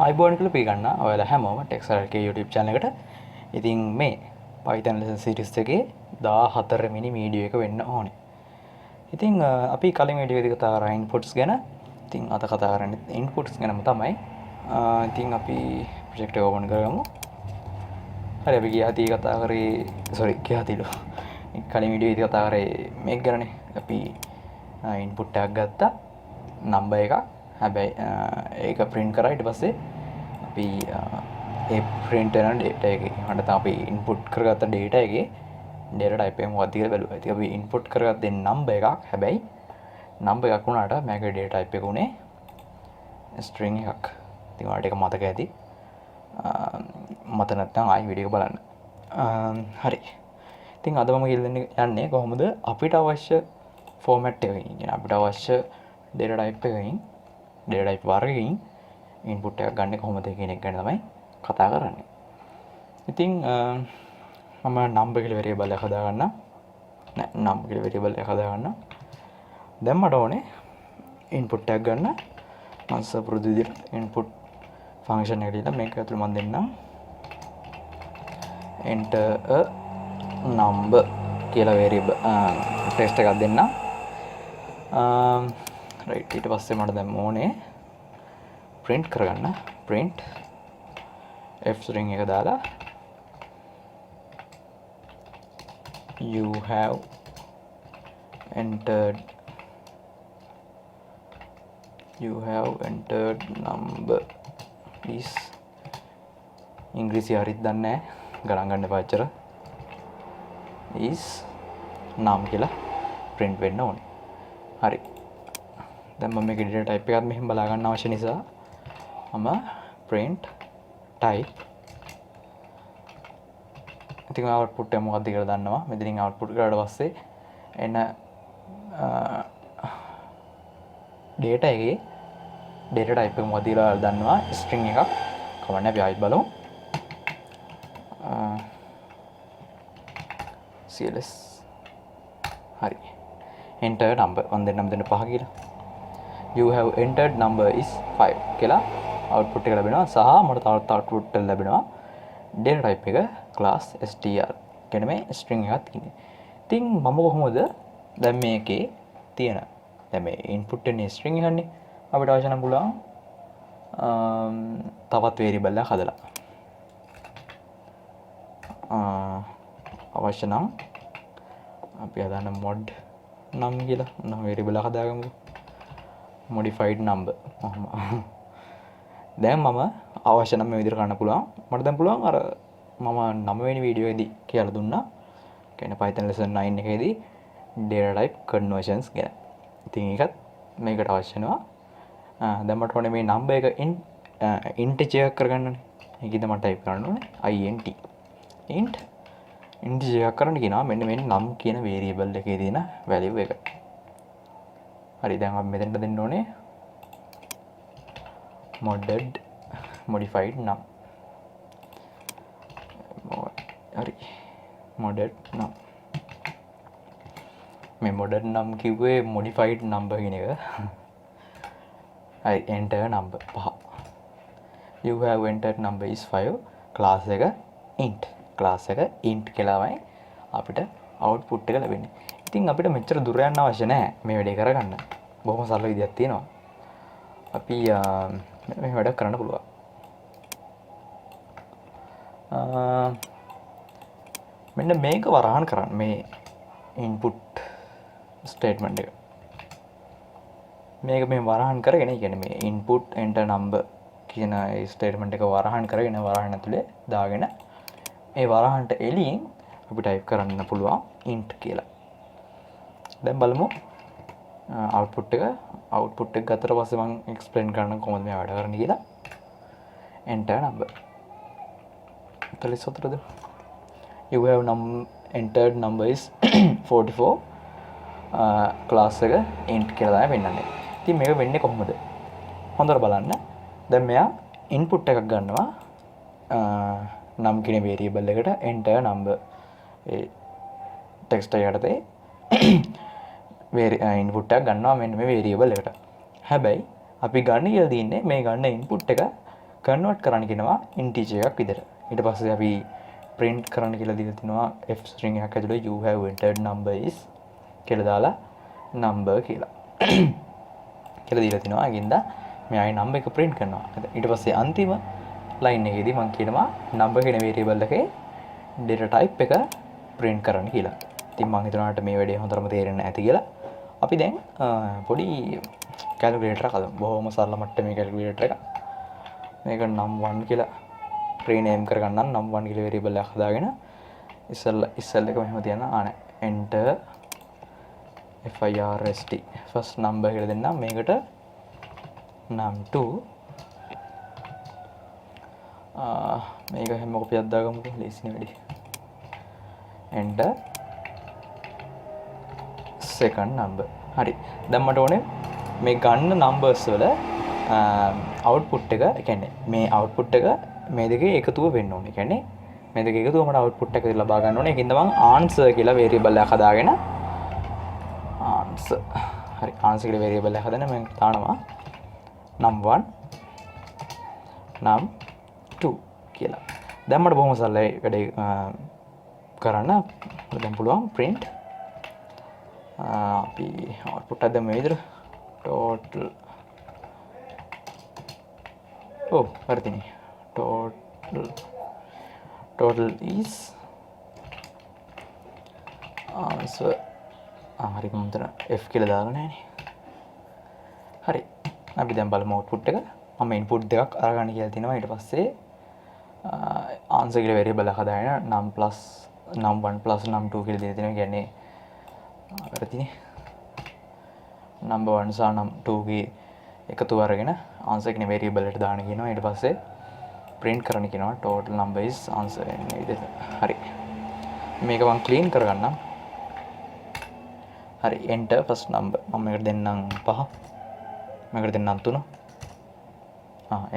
අයිබෝන් කියලා පිළිගන්න ඔයාලා හැමෝම ටෙක්සර් YouTube channel එකට. ඉතින් මේ Python lesson series එකේ 14 වෙනි වීඩියෝ එක වෙන්න ඕනේ. ඉතින් අපි කලින් වීඩියෝ එකේ කතා කරා inputs ගැන. ඉතින් අද කතා කරන්නේ inputs ගැනම තමයි. ඉතින් අපි project එක open කරගමු. හරි අපි ගියාදී කතා කරේ ගියාදීලු. කලින් වීඩියෝ එකේ කතා කරේ මේක ගැනනේ. අපි input එකක් ගත්තා. number එකක්. හැබැයි ඒක print කරා ඊට පස්සේ අපි ඒ print කරන data එකේ හඬ තමයි අපි input කරගත්ත data එකේ data type එක මොකක්ද කියලා බලුවා. ඉතින් අපි input කරගත්තේ number එකක්. හැබැයි number එකක් වුණාට මේකේ data type එක උනේ string එකක්. ඉතින් ඔයාලට ඒක මතක ඇති. මත නැත්නම් ආයි වීඩියෝ එක බලන්න. හරි. ඉතින් අද මම කියලා යන්නේ කොහොමද අපිට අවශ්‍ය format එකකින් කියන අපිට අවශ්‍ය data type එකකින් data type වර්ගකින් input එකක් ගන්න කොහොමද කියන එක ගැන තමයි කතා කරන්නේ. ඉතින් මම number කියලා variable එකක් හදාගන්නම්. number කියලා variable එකක් හදාගන්නම්. දැන් මට ඕනේ input එකක් ගන්න. මම සපුරුදු විදිහට input function එක දීලා මේක ඇතුළේ මම දෙන්නම් enter a number කියලා variable text එකක් දෙන්නම්. right ඊට පස්සේ මට දැන් ඕනේ print කරගන්න print f string එක දාලා you have entered number is ඉංග්‍රීසි හරියට දන්නේ නැහැ ගණන් ගන්න එපා අච්චර is num කියලා print වෙන්න ඕනේ. හරි. දැන් මම මේකේ data type එකත් මෙහෙම බලා ගන්න අවශ්‍ය නිසා මම print type ඉතින් output එක මොකක්ද කියලා දන්නවා. මෙතනින් output කරාට පස්සේ එන data එකේ data type එක මොකක්ද කියලා දන්නවා. string එකක් කවන්න අපි ආයෙත් බලමු. cls හරි. enter number මම දෙන්නම් මෙතන 5 කියලා. you have entered number is 5 කියලා output එක ලැබෙනවා. සහ මට තවත් output එක ලැබෙනවා data type එක class str කියන මේ string එකක් තියෙන්නේ. ඉතින් මම කොහොමද දැන් මේකේ තියෙන දැන් මේ input එකේ string එකනේ අපිට අවශ්‍ය නම් පුළුවන් තවත් variable එකක් හදලා අවශ්‍ය නම් අපි හදාන්න mod num කියලා නම් variable එකක් හදාගමු. modified number දැන් මම අවශ්‍ය නම් මේ විදිහට කරන්න පුළුවන්. මට දැන් පුළුවන් අර මම 9 වෙනි වීඩියෝ එකේදී කියලා දුන්නා. කියන්නේ Python lesson 9 එකේදී data type conversions ගැන. ඉතින් ඒකත් මේකට අවශ්‍ය වෙනවා. දැන් මට ඕනේ මේ number එක integer එකක් කරගන්නනේ. ඒකෙද මම type කරන්න ඕනේ int integer එකක් කරන්න කියනවා. මෙන්න මේ num කියන variable එකේ තියෙන value එක. හරි දැන් අපි මෙතනට දෙන්න ඕනේ modified num. හරි modern num මේ modern num කිව්වේ modified number කියන එක. හරි enter number 5. you have entered number is 5 class එක int කියලාමයි අපිට output එක ලැබෙන්නේ. ඉතින් අපිට මෙච්චර දුර යන්න අවශ්‍ය නැහැ මේ වැඩේ කරගන්න. බොහොම සරල විදියක් තියෙනවා. අපි මේ වැඩ කරන්න පුළුවන්. මෙන්න මේක වරහන් කරන්න මේ input statement එක. මේක මේ වරහන් කරගෙන කියන්නේ මේ input enter number කියන ඒ statement එක වරහන් කරගෙන වරහන් ඇතුලේ දාගෙන මේ වරහන්ට එළියෙන් අපි type කරන්න පුළුවන් int කියලා. දැන් බලමු output එක ගත්තට පස්සේ මම explain කරන්න කොහොමද මේ වැඩ කරන්නේ කියලා. enter number 44ද you have entered number is 44 class එක int කියලා තමයි පෙන්නන්නේ. ඉතින් මේක වෙන්නේ කොහොමද? හොඳට බලන්න. දැන් මෙයා input එකක් ගන්නවා num කියන variable එකට enter number ඒ text එක යටතේ input එකක් ගන්නවා මෙන්න මේ variable එකට. හැබැයි අපි ගන්න කියලා දින්නේ මේ ගන්න input එක කන්වර්ට් කරන්න කියනවා ඉන්ටිජර් එකක් විදිහට. ඊට පස්සේ අපි print කරන්න කියලා දීලා තිනවා f string එකක් ඇතුලේ you have entered number is කියලා දාලා number කියලා. කියලා දීලා තිනවා. ඒකින්ද මෙයාගේ number එක print කරනවා. ඊට පස්සේ අන්තිම line එකේදී මම කියනවා number කියන variable එකේ data type එක print කරන්න කියලා. ඉතින් මම හිතනවාට මේ වැඩේ හොඳටම තේරෙන්න ඇති කියලා. අපි දැන් පොඩි calculator එකක් හදමු. බොහොම සරල මට්ටමේ calculator එකක්. මේක num1 කියලා rename කරගන්නම්. num1 කියලා variable එකක් හදාගෙන ඉස්සෙල්ලා එක මෙහෙම තියන්න. enter first first number කියලා දෙන්නම්. මේකට num2 මේක හැම කොපියක් දාගමුකෝ. ලේසිනේ වැඩි. enter second number. හරි. දැන් මට ඕනේ මේ ගන්න numbers වල output එක, ඒ කියන්නේ මේ output එක මේ දෙකේ එකතුව වෙන්න ඕනේ. ඒ කියන්නේ මේ දෙකේ එකතුව මට output එක ලබා ගන්න ඕනේ. ඒකින්ද මම answer කියලා variable එකක් හදාගෙන answer. හරි. answer කියලා variable එකක් හදන්න මම දානවා num1 num2 කියලා. දැන් මට බොහොම සරලයි වැඩේ කරන්න. දැන් පුළුවන් print අපි output එක දැම්ම විතර total හරිනේ total is answer හරි මම මෙතන f කියලා දාලා නැහැනේ. හරි. අපි දැන් බලමු output එක. මම input දෙකක් අරගන්න කියලා තිනවා. ඊට පස්සේ answer කියලා variable එක හදාගෙන num1 plus num2 කියලා දෙලා තිනවා. කියන්නේ හරිනේ. number 1 සහ number 2 ගේ එකතු අරගෙන answer කියන variable එකට දාන්න කියනවා. ඊට පස්සේ print කරන්න කියනවා total number is answer එන්නේ විදිහට. හරි. මේක මම clean කරගන්නම්. හරි. enter first number. මම මේකට දෙන්නම් 5. මේකට දෙන්නම් 3.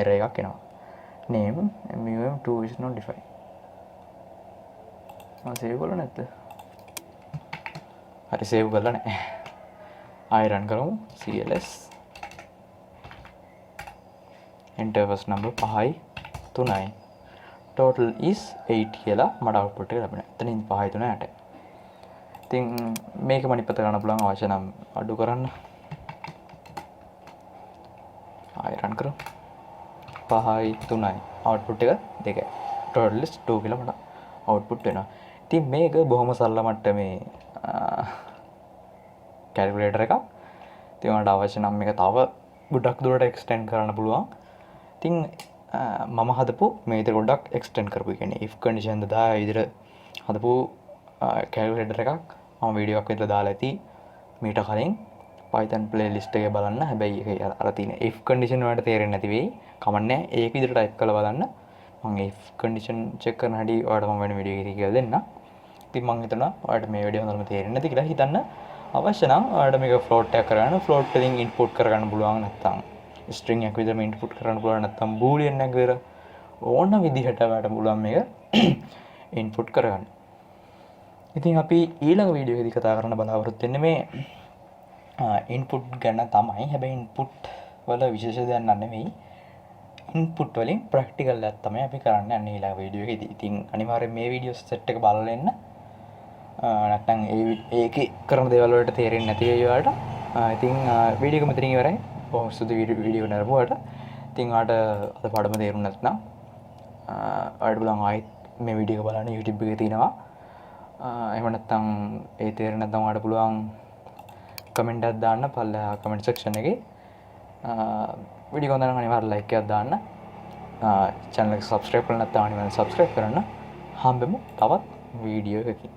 error එකක් එනවා. name mum2 is not defined. මම save කරලා නැද්ද? හරි save කරලා නැහැ. ආයෙ run කරමු. cls enter first number 5යි 3යි total is 8 කියලා මට output එක ලැබෙනවා. එතනින් 5යි 3යි 8යි. ඉතින් මේක මම ඉපත ගන්න පුළුවන් අවශ්‍ය නම් අඩු කරන්න. ආයෙ run කරමු. 5යි 3යි output එක 2යි. total is 2 කියලා මට output වෙනවා. ඉතින් මේක බොහොම සරල මට්ටමේ calculator එකක්. ඉතින් ඔයාලට අවශ්‍ය නම් මේක තව ගොඩක් දුරට extend කරන්න පුළුවන්. ඉතින් මම හදපු මේ විතර ගොඩක් extend කරපු කියන්නේ if condition දා විදිහට හදපු calculator එකක් මම වීඩියෝ එකක් විතර දාලා ඇති මීට කලින් Python playlist එකේ බලන්න. හැබැයි ඒක අර තියෙන if condition වලට තේරෙන්නේ නැති වෙයි. කමන්නේ ඒක විදිහට type කරලා බලන්න. මම if condition check කරන හැටි ඔයාලට මම වෙන වීඩියෝ එකකින් කියලා දෙන්නම්. ඉතින් මම හිතනවා ඔයාලට මේ වීඩියෝ හොඳටම තේරෙන්නේ නැති කියලා හිතන්න. අවශ්‍ය නම් ඔයාලට මේක float එකක් කරගන්න. float වලින් input කරගන්න පුළුවන්. නැත්නම් string එකක් විදිහට input කරන්න පුළුවන්. නැත්නම් boolean එකක් විදිහට ඕන විදිහට ඔයාලට පුළුවන් මේක input කරගන්න. ඉතින් අපි ඊළඟ වීඩියෝ එකේදී කතා කරන්න බලාපොරොත්තු වෙන්නේ මේ input ගැන තමයි. හැබැයි input වල විශේෂ දෙයක් නෙමෙයි. input වලින් practical එකක් තමයි අපි කරන්න යන්නේ ඊළඟ වීඩියෝ එකේදී. ඉතින් අනිවාර්යෙන් මේ වීඩියෝ සෙට් එක බලලා එන්න. නැත්නම් ඒකේ කරන දේවල් වලට තේරෙන්නේ නැති වෙයි ඔයාලට. ඉතින් වීඩියෝ එක මෙතනින් ඉවරයි. බොහොම සුදු වීඩියෝ නරඹුවාට. ඉතින් ඔයාලට අද පාඩම තේරුම් නැත්නම් ඔයාලට බලන්න ආයෙත් මේ වීඩියෝ එක බලන්න YouTube එකේ තියෙනවා. එහෙම නැත්නම් ඒ තේරෙන්නේ නැත්නම් ඔයාලට පුළුවන් කමෙන්ට් එකක් දාන්න පල්ලෙහා කමෙන්ට් සෙක්ෂන් එකේ. වීඩියෝ එක හොඳ නම් අනිවාර්යෙන් ලයික් එකක් දාන්න. channel එක subscribe කරලා නැත්නම් අනිවාර්යෙන් subscribe කරන්න. හම්බෙමු තවත් වීඩියෝ එකකින්.